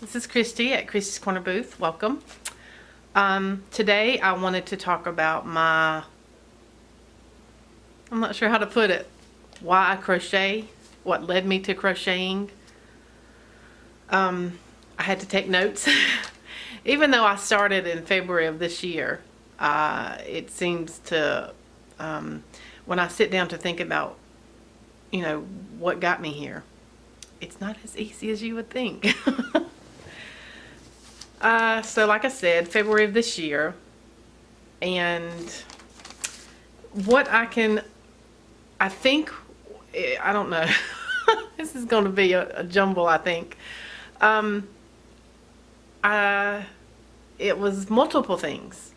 This is Christy at Christy's Corner Booth. Welcome. Today I wanted to talk about I'm not sure how to put it, why I crochet, what led me to crocheting. I had to take notes. Even though I started in February of this year, it seems to, when I sit down to think about, what got me here, it's not as easy as you would think. So like I said, February of this year, and what I think, I don't know, this is going to be a jumble, I think. It was multiple things.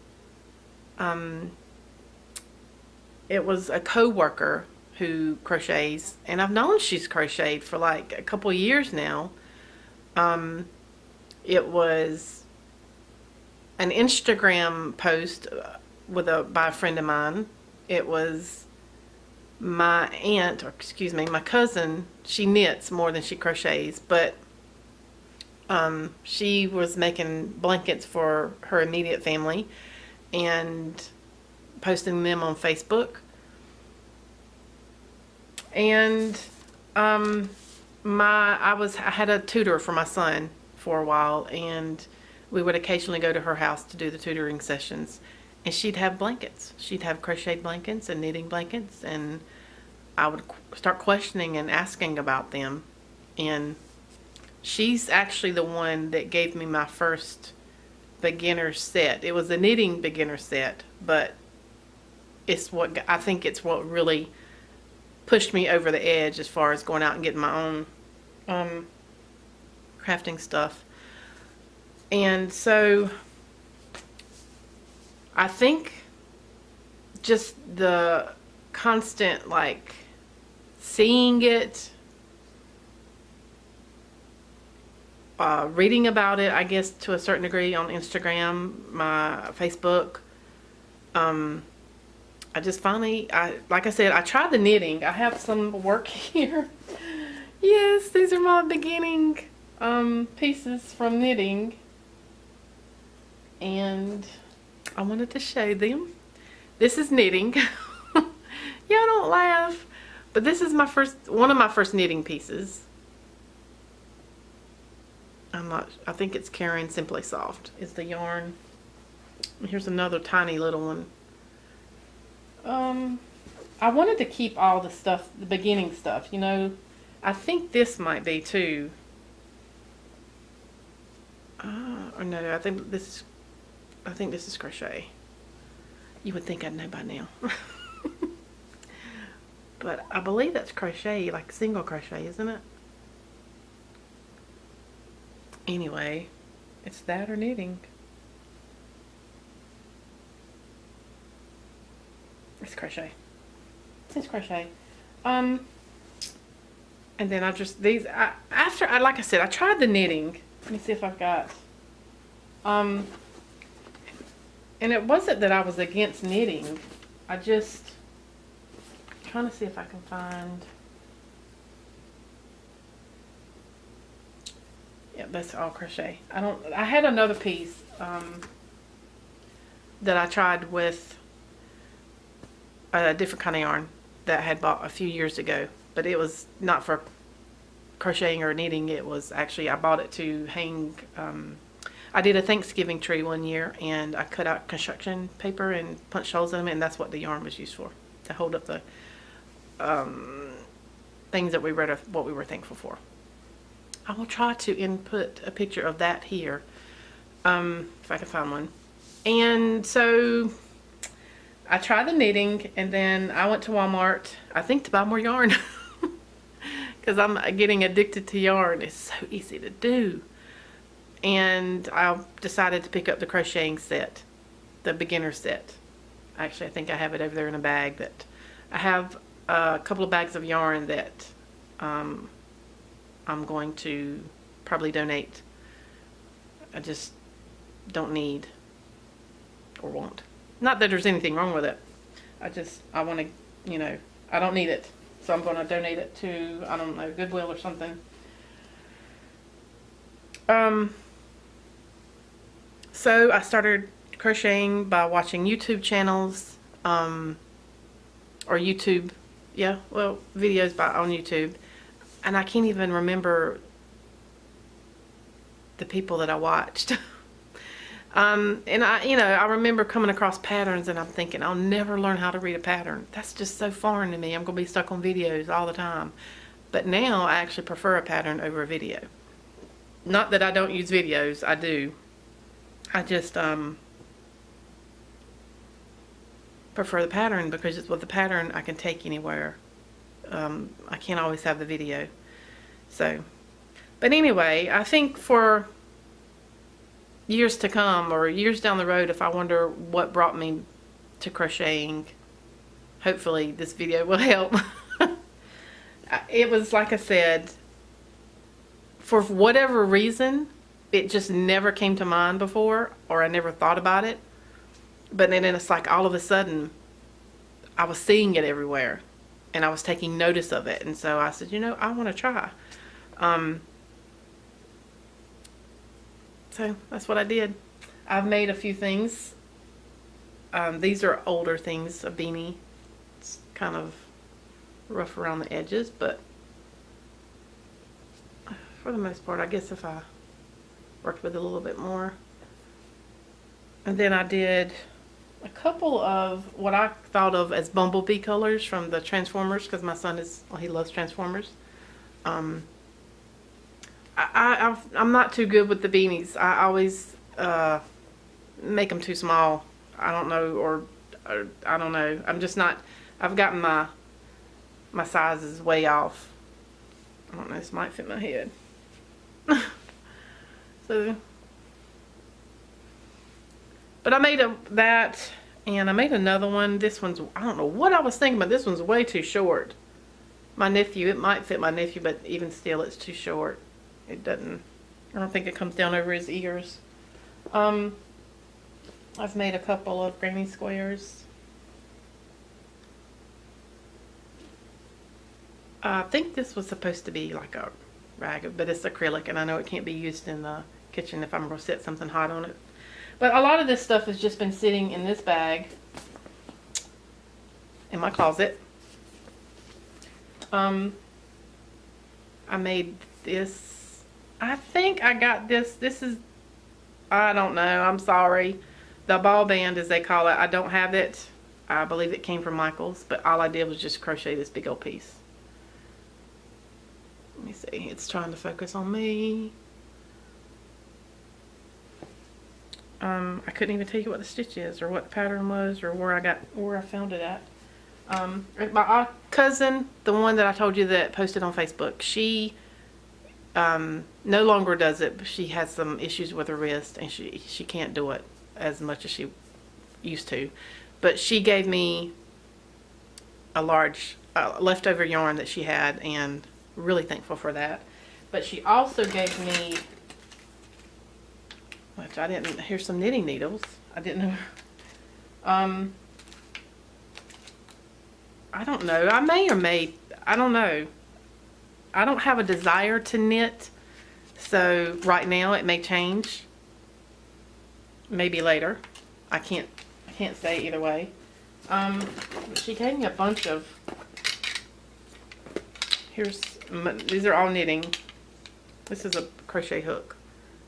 It was a co-worker who crochets, and I've known she's crocheted for like a couple years now. It was an Instagram post by a friend of mine. It was my aunt, or excuse me, my cousin. She knits more than she crochets, but she was making blankets for her immediate family and posting them on Facebook. And I had a tutor for my son for a while, and we would occasionally go to her house to do the tutoring sessions, and she'd have blankets. She'd have crocheted blankets and knitting blankets, and I would start questioning and asking about them. And she's actually the one that gave me my first beginner set. It was a knitting beginner set, but I think it's what really pushed me over the edge as far as going out and getting my own crafting stuff. And so I think just the constant seeing it, reading about it, I guess, to a certain degree on Instagram, my Facebook. I just finally, like I said, I tried the knitting. I have some work here. Yes, these are my beginning pieces from knitting, and I wanted to show them. This is knitting. Yeah, don't laugh, but this is one of my first knitting pieces. I think it's Caring Simply Soft is the yarn. Here's another tiny little one. I wanted to keep all the stuff, the beginning stuff, I think this might be too. Or no, I think this is crochet. You would think I'd know by now. But I believe that's crochet, like single crochet, isn't it? Anyway, it's that or knitting. It's crochet. It's crochet. And then like I said, I tried the knitting. Let me see if I've got, and it wasn't that I was against knitting. I'm trying to see if I can find, yeah, that's all crochet. I had another piece, that I tried with a different kind of yarn that I had bought a few years ago, but it was not for crocheting or knitting. It was actually, I bought it to hang. I did a Thanksgiving tree one year, and I cut out construction paper and punched holes in them, and that's what the yarn was used for, to hold up the things that we read of what we were thankful for. I will try to input a picture of that here, if I can find one. And so I tried the knitting, and then I went to Walmart, I think, to buy more yarn. Because I'm getting addicted to yarn. It's so easy to do. And I decided to pick up the crocheting set, the beginner set. Actually, I think I have it over there in a bag. That I have a couple of bags of yarn that I'm going to probably donate. I just don't need or want. Not that there's anything wrong with it. I want to, I don't need it. So I'm going to donate it to, I don't know, Goodwill or something. So I started crocheting by watching YouTube channels, or YouTube, yeah, well, videos on YouTube. And I can't even remember the people that I watched. And I remember coming across patterns and I'm thinking, I'll never learn how to read a pattern. That's just so foreign to me. I'm going to be stuck on videos all the time. But now I actually prefer a pattern over a video. Not that I don't use videos, I do. I just prefer the pattern because with the pattern I can take anywhere. I can't always have the video. So, but anyway, I think for years to come or years down the road, if I wonder what brought me to crocheting, hopefully this video will help. It was, like I said, for whatever reason, it just never came to mind before, or I never thought about it. But then it's like all of a sudden I was seeing it everywhere and I was taking notice of it, and so I said, I want to try. So that's what I did. I've made a few things. These are older things, a beanie. It's kind of rough around the edges, but for the most part, I guess if I worked with it a little bit more. And then I did a couple of what I thought of as bumblebee colors from the Transformers, because my son he loves Transformers. I'm not too good with the beanies. I always make them too small. I don't know, or I don't know. I'm just not. I've gotten my sizes way off. I don't know. This might fit my head. So, but I made that, and I made another one. This one's, I don't know what I was thinking, but this one's way too short. My nephew, it might fit my nephew, but even still, it's too short. It doesn't, I don't think it comes down over his ears. I've made a couple of granny squares. I think this was supposed to be like a rag, but it's acrylic, and I know it can't be used in the kitchen if I'm going to set something hot on it. But a lot of this stuff has just been sitting in this bag in my closet. I made this. I think I got this. This is, I don't know. I'm sorry. The ball band, as they call it, I don't have it. I believe it came from Michael's, but all I did was just crochet this big old piece. Let me see. It's trying to focus on me. I couldn't even tell you what the stitch is, or what the pattern was, or where I found it at. My cousin, the one that I told you that posted on Facebook, she no longer does it, but she has some issues with her wrist, and she can't do it as much as she used to. But she gave me a large leftover yarn that she had, and really thankful for that. But she also gave me, which I didn't, here's some knitting needles. I didn't know. I don't know. I may or may, I don't know. I don't have a desire to knit, so right now it may change. Maybe later. I can't say either way. She gave me a bunch of, these are all knitting. This is a crochet hook.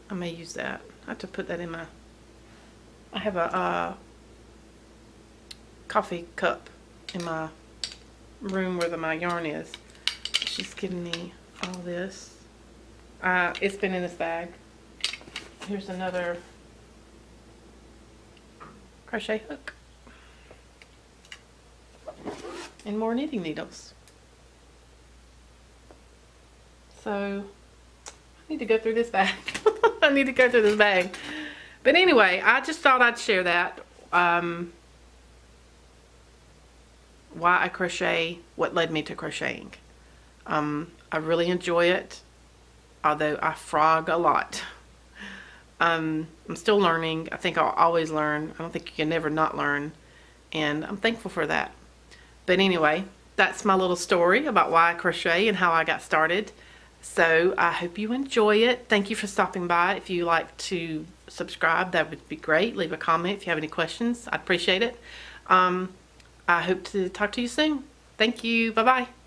I may use that. I have to put that in my, I have a coffee cup in my room where my yarn is. She's giving me all this. It's been in this bag. Here's another crochet hook. And more knitting needles. So, I need to go through this bag. I need to go through this bag. But anyway, I just thought I'd share that. Why I crochet, what led me to crocheting. I really enjoy it, although I frog a lot. I'm still learning. I think I'll always learn. I don't think you can never not learn, and I'm thankful for that. But anyway, that's my little story about why I crochet and how I got started. So I hope you enjoy it. Thank you for stopping by. If you like to subscribe, that would be great. Leave a comment if you have any questions. I'd appreciate it. I hope to talk to you soon. Thank you. Bye-bye.